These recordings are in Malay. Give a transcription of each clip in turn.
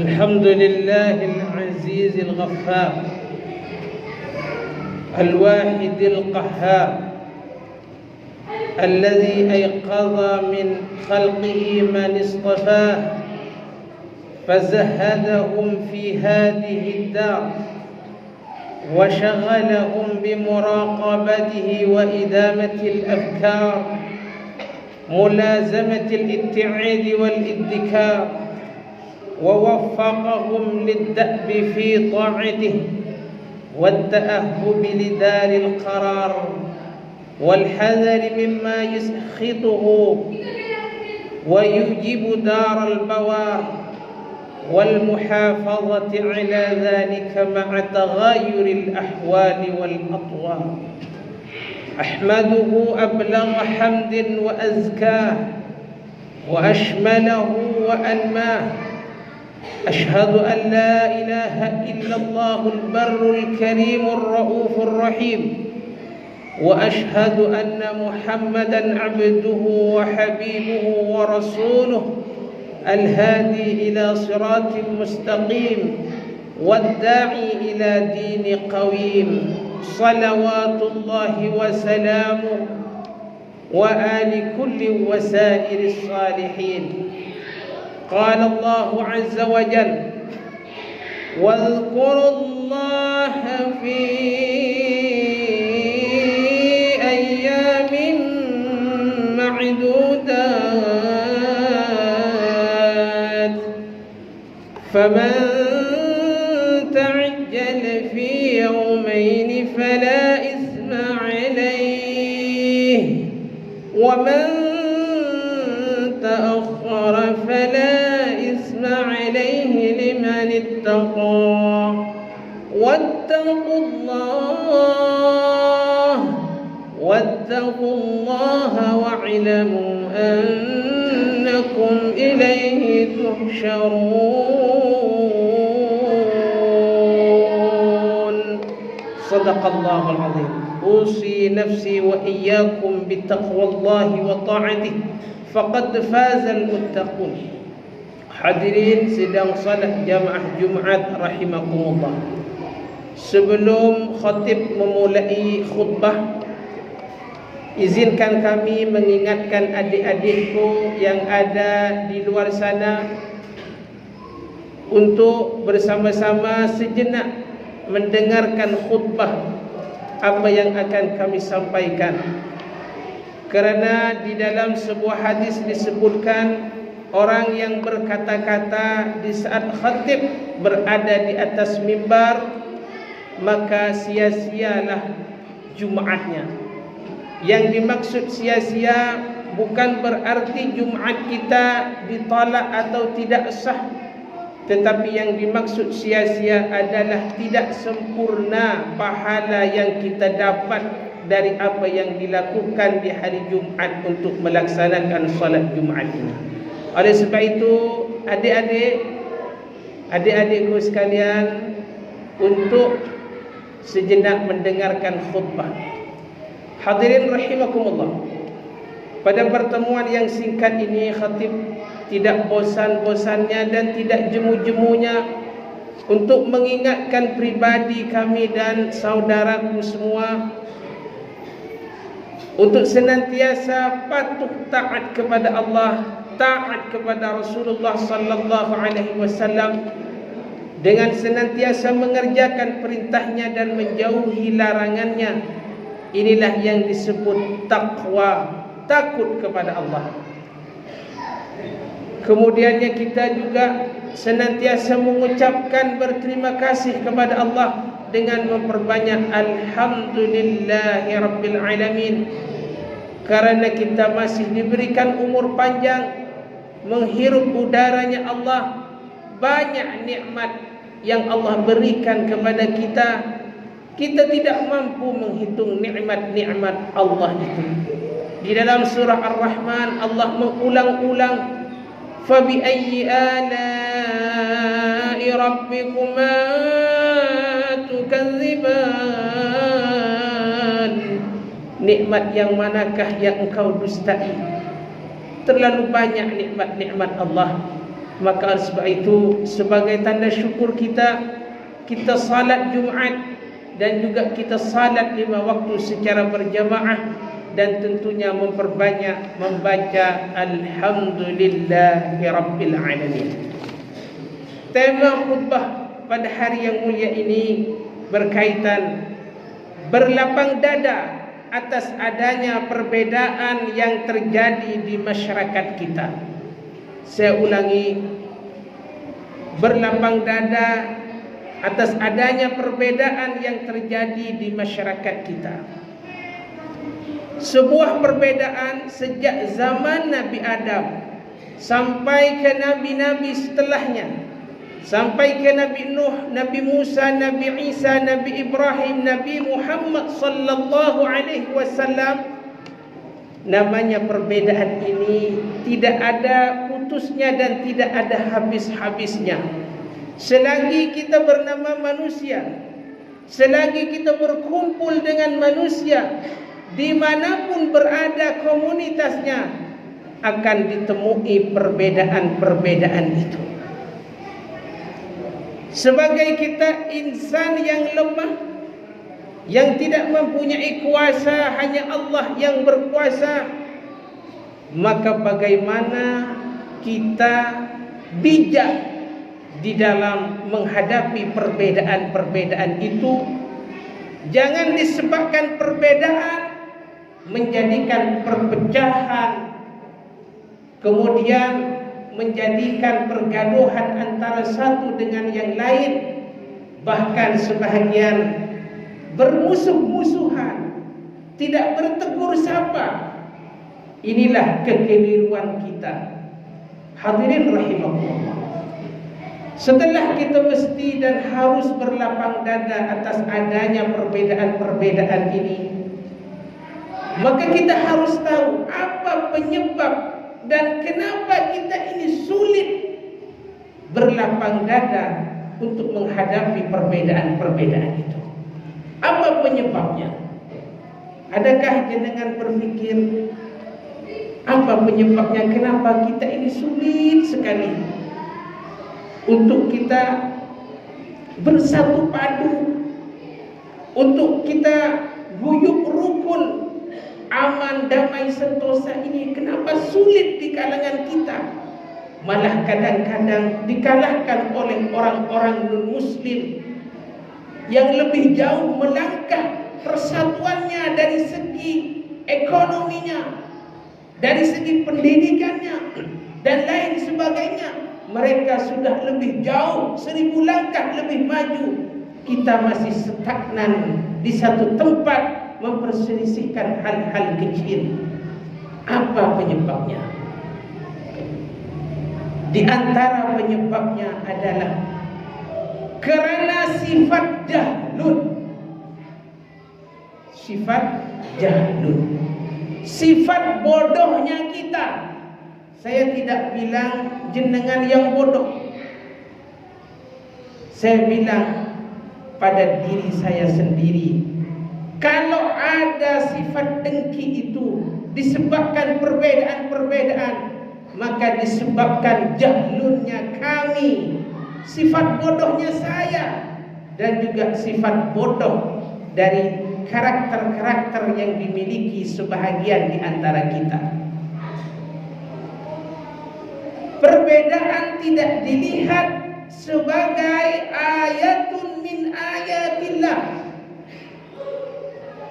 الحمد لله العزيز الغفار الواحد القهار الذي أيقظ من خلقه من اصطفاه فزهدهم في هذه الدار وشغلهم بمراقبته وإدامة الأفكار ملازمة الابتعاد والادكار ووفقهم للدأب في طاعته والتأهب لدار القرار والحذر مما يسخطه ويوجب دار البوار والمحافظة على ذلك مع تغاير الأحوال والأطوار. أحمده أبلغ حمد وأزكاه وأشمله وأنماه. أشهد أن لا إله إلا الله البر الكريم الرؤوف الرحيم وأشهد أن محمدا عبده وحبيبه ورسوله الهادي إلى صراط مستقيم والداعي إلى دين قويم صلوات الله وسلامه وآل كل وسائر الصالحين. قال الله عز وجل: واذكروا الله في أيام معدودات فمن تعجل في يومين فلا إثم عليه ومن تأخر فلا إثم عليه لمن اتقى واتقوا الله واعلموا أنكم إليه تحشرون. صدق الله العظيم. أوصي نفسي وإياكم بتقوى الله وطاعته faqad fazal muttaqun. Hadirin sidang salat jamaah Jumaat rahimakumullah. Sebelum khatib memulai khutbah, izinkan kami mengingatkan adik-adikku yang ada di luar sana untuk bersama-sama sejenak mendengarkan khutbah apa yang akan kami sampaikan. Kerana di dalam sebuah hadis disebutkan orang yang berkata-kata di saat khatib berada di atas mimbar, maka sia-sialah Jumaatnya. Yang dimaksud sia-sia bukan berarti Jumaat kita ditolak atau tidak sah, tetapi yang dimaksud sia-sia adalah tidak sempurna pahala yang kita dapat dari apa yang dilakukan di hari Jumaat untuk melaksanakan salat Jumaat ini. Oleh sebab itu, adik-adikku sekalian, untuk sejenak mendengarkan khutbah. Hadirin rahimakumullah. Pada pertemuan yang singkat ini, khatib tidak bosan-bosannya dan tidak jemu-jemunya untuk mengingatkan pribadi kami dan saudaraku semua untuk senantiasa patuh taat kepada Allah, taat kepada Rasulullah sallallahu alaihi wasallam, dengan senantiasa mengerjakan perintahnya dan menjauhi larangannya. Inilah yang disebut takwa, takut kepada Allah. Kemudiannya kita juga senantiasa mengucapkan berterima kasih kepada Allah dengan memperbanyak alhamdulillahi rabbil alamin, karena kita masih diberikan umur panjang, menghirup udaranya Allah. Banyak nikmat yang Allah berikan kepada kita. Kita tidak mampu menghitung nikmat-nikmat Allah itu. Di dalam surah Ar-Rahman Allah mengulang-ulang, fabi ayyi ala'i rabbikuma tukadziban. Nikmat yang manakah yang engkau dustai? Terlalu banyak nikmat-nikmat Allah. Maka sebab itu sebagai tanda syukur kita salat Jumaat dan juga kita salat 5 waktu secara berjamaah, dan tentunya memperbanyak membaca Alhamdulillahirabbil alamin. Tema khutbah pada hari yang mulia ini berkaitan berlapang dada atas adanya perbedaan yang terjadi di masyarakat kita. Saya ulangi, berlapang dada atas adanya perbedaan yang terjadi di masyarakat kita. Sebuah perbedaan sejak zaman Nabi Adam sampai ke nabi-nabi setelahnya, sampai ke Nabi Nuh, Nabi Musa, Nabi Isa, Nabi Ibrahim, Nabi Muhammad sallallahu alaihi wasallam. Namanya perbedaan ini tidak ada putusnya dan tidak ada habis-habisnya. Selagi kita bernama manusia, selagi kita berkumpul dengan manusia, dimanapun berada komunitasnya, akan ditemui perbedaan-perbedaan itu. Sebagai kita insan yang lemah, yang tidak mempunyai kuasa, hanya Allah yang berkuasa, maka bagaimana kita bijak di dalam menghadapi perbedaan-perbedaan itu? Jangan disebabkan perbedaan menjadikan perpecahan, kemudian menjadikan pergaduhan antara satu dengan yang lain, bahkan sebahagian bermusuh-musuhan, tidak bertegur sapa. Inilah kekeliruan kita. Hadirin rahimakumullah. Setelah kita mesti dan harus berlapang dada atas adanya perbedaan-perbedaan ini, maka kita harus tahu apa penyebab dan kenapa kita ini sulit berlapang dada untuk menghadapi perbedaan-perbedaan itu. Apa penyebabnya? Adakah jenengan berpikir apa penyebabnya? Kenapa kita ini sulit sekali untuk kita bersatu padu, untuk kita guyup rukun, aman, damai, sentosa ini? Kenapa sulit di kalangan kita? Malah kadang-kadang dikalahkan oleh orang-orang non-muslim yang lebih jauh melangkah persatuannya dari segi ekonominya, dari segi pendidikannya, dan lain sebagainya. Mereka sudah lebih jauh, 1000 langkah lebih maju. Kita masih stagnan di satu tempat memperselisihkan hal-hal kecil. Apa penyebabnya? Di antara penyebabnya adalah karena sifat jahlun. Sifat jahlun, sifat bodohnya kita. Saya tidak bilang jenengan yang bodoh, saya bilang pada diri saya sendiri. Kalau ada sifat dengki itu disebabkan perbedaan-perbedaan, maka disebabkan jahlunnya kami, sifat bodohnya saya, dan juga sifat bodoh dari karakter-karakter yang dimiliki sebahagian di antara kita. Perbedaan tidak dilihat sebagai ayatun min ayatillah.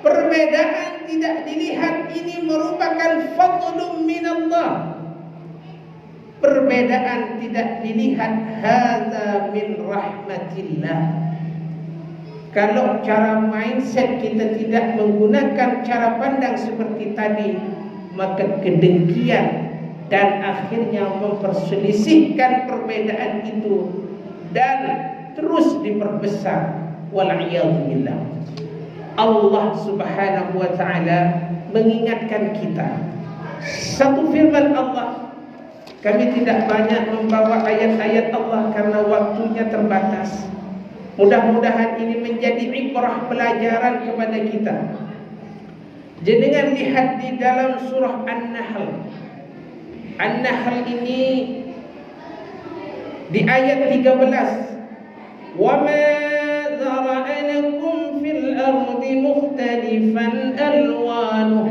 Perbedaan tidak dilihat ini merupakan fadlun min Allah. Perbedaan tidak dilihat hadza min rahmatillah. Kalau cara mindset kita tidak menggunakan cara pandang seperti tadi, maka kedengkian dan akhirnya memperselisihkan perbedaan itu dan terus diperbesar. Wal'iyadzubillah. Allah subhanahu wa ta'ala mengingatkan kita. Satu firman Allah, kami tidak banyak membawa ayat-ayat Allah karena waktunya terbatas. Mudah-mudahan ini menjadi ibrah pelajaran kepada kita. Jenengan lihat di dalam surah An-Nahl. An-Nahl ini Di ayat 13, وَمَا ذَرَأَ لَكُمْ فِي الْأَرْضِ مُخْتَلِفًا أَلْوَانُهُ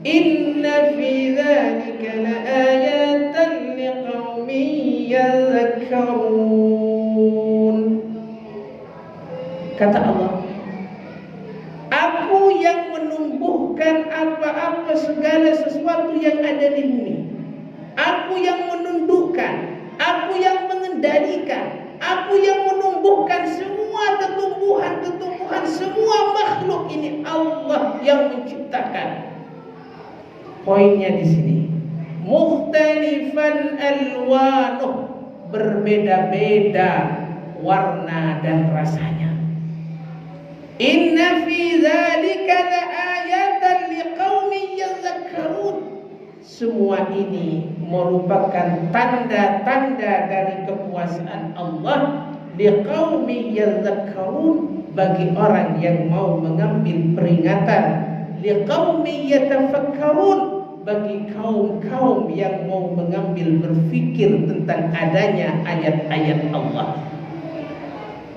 إِنَّ فِي ذَلِكَ لَآيَاتًا لِقَوْمٍ يَذَّكَّرُونَ. Kata Allah, Aku yang menumbuhkan apa-apa segala sesuatu yang ada di bumi. Aku yang menundukkan, aku yang mengendalikan, aku yang menumbuhkan semua tumbuhan, semua makhluk ini Allah yang menciptakan. Poinnya di sini, mukhtalifan alwanuh, berbeda-beda warna dan rasanya. Inna fi dzalika laayatan liqaumin yadhakkarun. Semua ini merupakan tanda-tanda dari kekuasaan Allah, liqaumin yadhakkarun, bagi orang yang mau mengambil peringatan, liqaumin yatafakkarun, bagi kaum-kaum yang mau mengambil berfikir tentang adanya ayat-ayat Allah.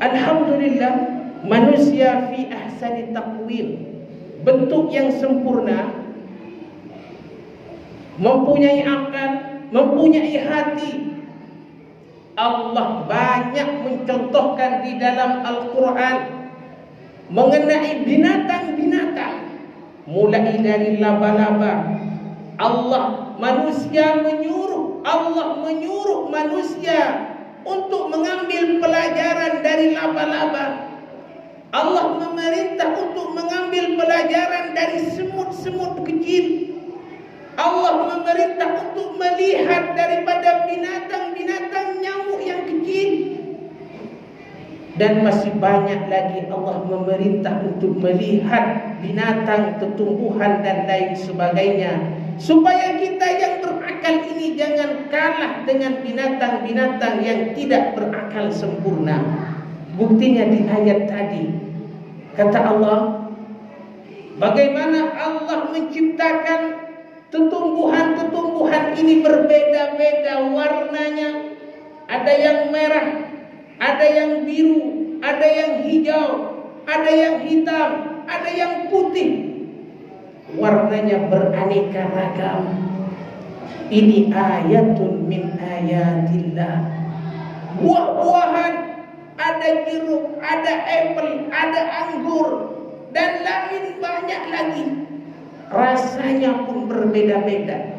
Alhamdulillah, manusia fi ahsani taqwim, bentuk yang sempurna, mempunyai akal, mempunyai hati. Allah banyak mencontohkan di dalam Al-Quran mengenai binatang-binatang, mulai dari laba-laba. Allah menyuruh manusia untuk mengambil pelajaran dari laba-laba. Allah memerintah untuk mengambil pelajaran dari semut-semut kecil. Allah memerintah untuk melihat daripada binatang-binatang nyamuk yang kecil. Dan masih banyak lagi Allah memerintah untuk melihat binatang, tumbuhan dan lain sebagainya, supaya kita yang berakal ini jangan kalah dengan binatang-binatang yang tidak berakal sempurna. Buktinya di ayat tadi, kata Allah, bagaimana Allah menciptakan tumbuhan ini berbeda-beda warnanya. Ada yang merah, ada yang biru, ada yang hijau, ada yang hitam, ada yang putih. Warnanya beraneka ragam. Ini ayatun min ayatillah. Buah-buahan, ada jeruk, ada apel, ada anggur, dan lain banyak lagi. Rasanya pun berbeda-beda.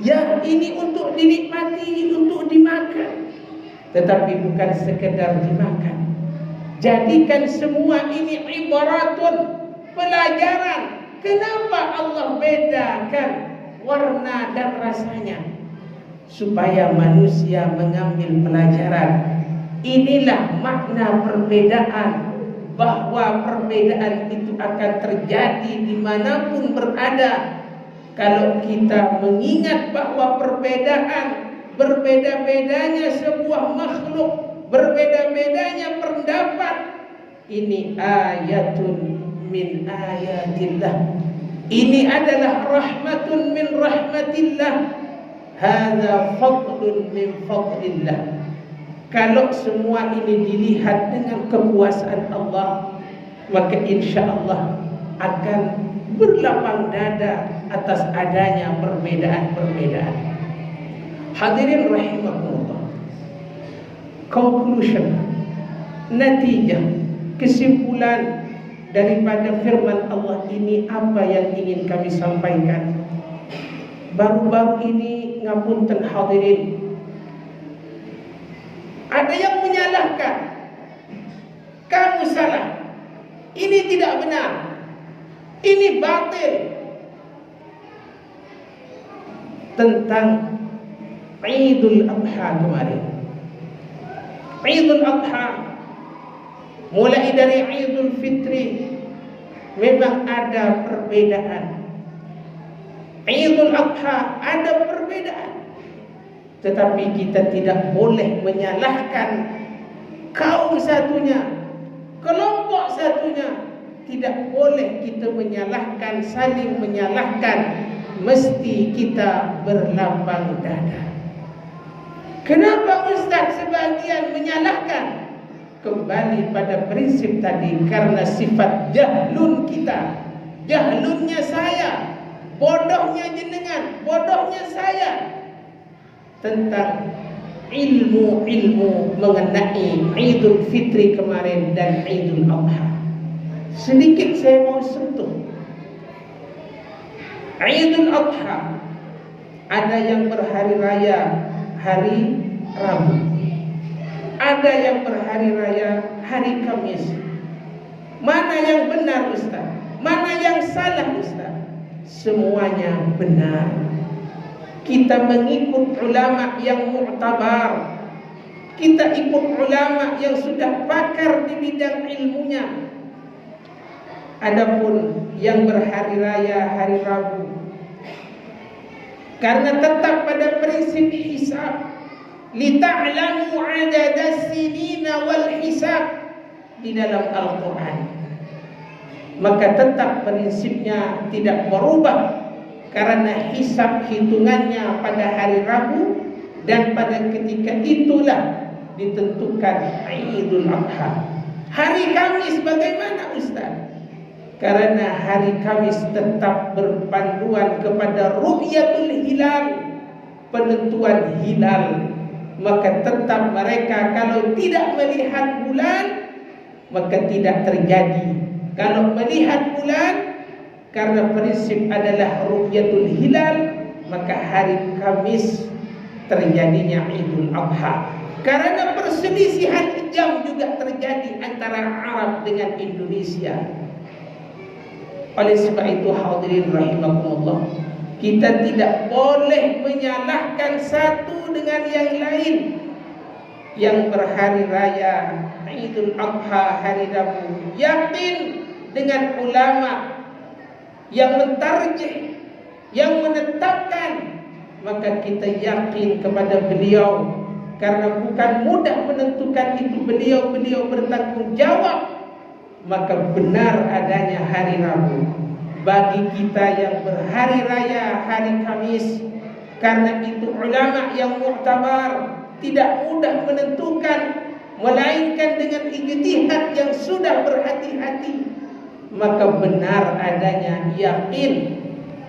Yang ini untuk dinikmati, untuk dimakan, tetapi bukan sekedar dimakan. Jadikan semua ini ibaratun, pelajaran. Kenapa Allah bedakan warna dan rasanya? Supaya manusia mengambil pelajaran. Inilah makna perbedaan, bahwa perbedaan itu akan terjadi dimanapun berada. Kalau kita mengingat bahwa berbeda-bedanya sebuah makhluk, berbeda-bedanya pendapat, ini ayatun min ayatillah. Ini adalah rahmatun min rahmatillah. Hadza fadlun min fadlillah. Kalau semua ini dilihat dengan kekuasaan Allah, maka insya Allah akan berlapang dada atas adanya perbedaan-perbedaan. Hadirin rahimakumullah. Conclusion, natijah, kesimpulan daripada firman Allah ini, apa yang ingin kami sampaikan? Baru-baru ini, ngapunten hadirin, ada yang menyalahkan, kamu salah, ini tidak benar, ini batil, tentang Idul Adha kemarin. Idul Adha, mulai dari Idul Fitri, memang ada perbedaan. Idul Adha ada perbedaan, tetapi kita tidak boleh menyalahkan kaum satunya, kelompok satunya. Tidak boleh kita menyalahkan, saling menyalahkan. Mesti kita berlapang dada. Kenapa Ustaz sebagian menyalahkan? Kembali pada prinsip tadi, karena sifat jahlun kita, jahlunnya saya, bodohnya jenengan, bodohnya saya tentang ilmu-ilmu mengenai Idul Fitri kemarin dan Idul Adha. Sedikit saya mau sentuh. Idul Adha, ada yang berhari raya hari Rabu, ada yang berhari raya hari Kamis. Mana yang benar Ustaz? Mana yang salah Ustaz? Semuanya benar. Kita mengikut ulama yang mu'tabar, kita ikut ulama yang sudah pakar di bidang ilmunya. Adapun yang berhari raya hari Rabu, karena tetap pada prinsip hisab, lita'lamu adadas sinina wal hisab di dalam Al-Quran, maka tetap prinsipnya tidak berubah, karena hisab hitungannya pada hari Rabu, dan pada ketika itulah ditentukan Idul Adha. Hari Kamis bagaimana Ustaz? Karena hari Kamis tetap berpanduan kepada ru'yatul hilal, penentuan hilal, maka tetap mereka kalau tidak melihat bulan maka tidak terjadi. Kalau melihat bulan, karena prinsip adalah ru'yatul hilal, maka hari Kamis terjadinya Idul Adha. Karena perselisihan jam juga terjadi antara Arab dengan Indonesia. Oleh sebab itu hadirin rahimakumullah, kita tidak boleh menyalahkan satu dengan yang lain. Yang berhari raya Idul Adha hari Rabu, yakin dengan ulama yang mentarjih, yang menetapkan, maka kita yakin kepada beliau, karena bukan mudah menentukan itu. Beliau bertanggung jawab. Maka benar adanya hari Rabu. Bagi kita yang berhari raya hari Kamis, karena itu ulama yang mu'tabar tidak mudah menentukan, melainkan dengan ijtihad yang sudah berhati-hati, maka benar adanya yakin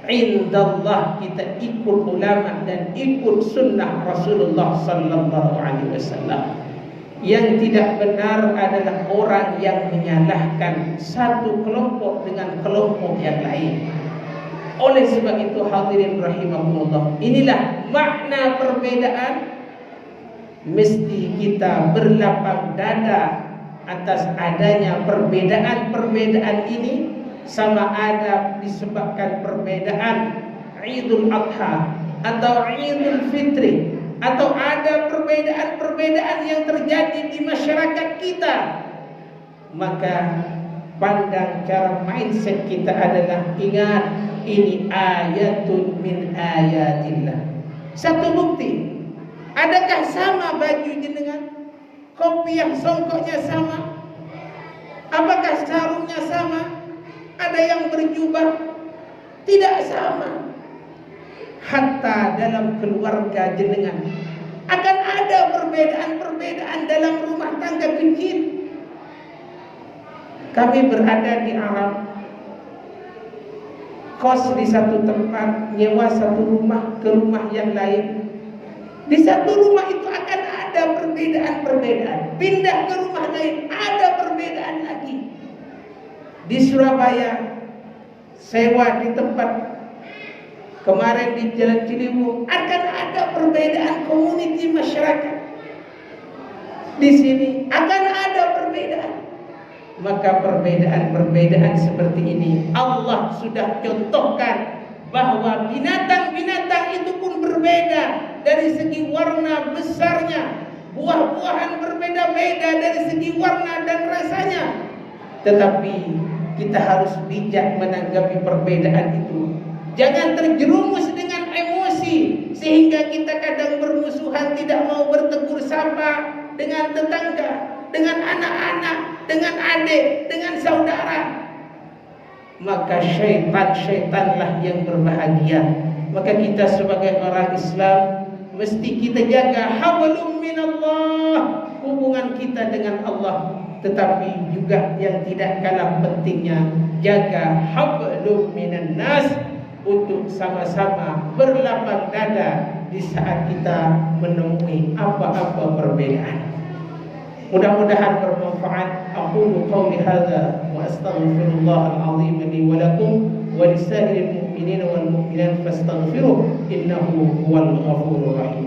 indallah, kita ikut ulama dan ikut sunnah Rasulullah sallallahu alaihi wasallam. Yang tidak benar adalah orang yang menyalahkan satu kelompok dengan kelompok yang lain. Oleh sebab itu hadirin rahimahumullah, inilah makna perbedaan. Mesti kita berlapang dada atas adanya perbedaan-perbedaan ini, sama ada disebabkan perbedaan Idul Adha atau Idul Fitri, atau ada perbedaan-perbedaan yang terjadi di masyarakat kita, maka pandang cara mindset kita adalah, ingat, ini ayatun min ayatillah. Satu bukti, adakah sama baju jenengan? Kopi yang songkoknya sama? Apakah sarungnya sama? Ada yang berjubah? Tidak sama. Hatta dalam keluarga jenengan akan ada perbedaan-perbedaan dalam rumah tangga kecil. Kami berada di Arab, kos di satu tempat, nyewa satu rumah ke rumah yang lain. Di satu rumah itu akan ada perbedaan-perbedaan. Pindah ke rumah lain, ada perbedaan lagi. Di Surabaya, sewa di tempat kemarin di Jalan Ciliwung, akan ada perbedaan komuniti masyarakat. Di sini akan ada perbedaan. Maka perbedaan-perbedaan seperti ini Allah sudah contohkan, bahwa binatang-binatang itu pun berbeda dari segi warna besarnya, buah-buahan berbeda-beda dari segi warna dan rasanya. Tetapi kita harus bijak menanggapi perbedaan itu. Jangan terjerumus dengan emosi sehingga kita kadang bermusuhan, tidak mau bertegur sapa dengan tetangga, dengan anak-anak, dengan adik, dengan saudara. Maka syaitan-syaitanlah yang berbahagia. Maka kita sebagai orang Islam mesti kita jaga hablum minallah, hubungan kita dengan Allah. Tetapi juga yang tidak kalah pentingnya, jaga hablum minan nas, untuk sama-sama berlapang dada di saat kita menemui apa-apa perbedaan. Mudah-mudahan bermanfaat. Aqulu qawli hadza wa astaghfirullahal azim li wa lakum wa lisairil mu'minina wal mu'minat fastaghfiruh innahu huwal ghafurur rahim.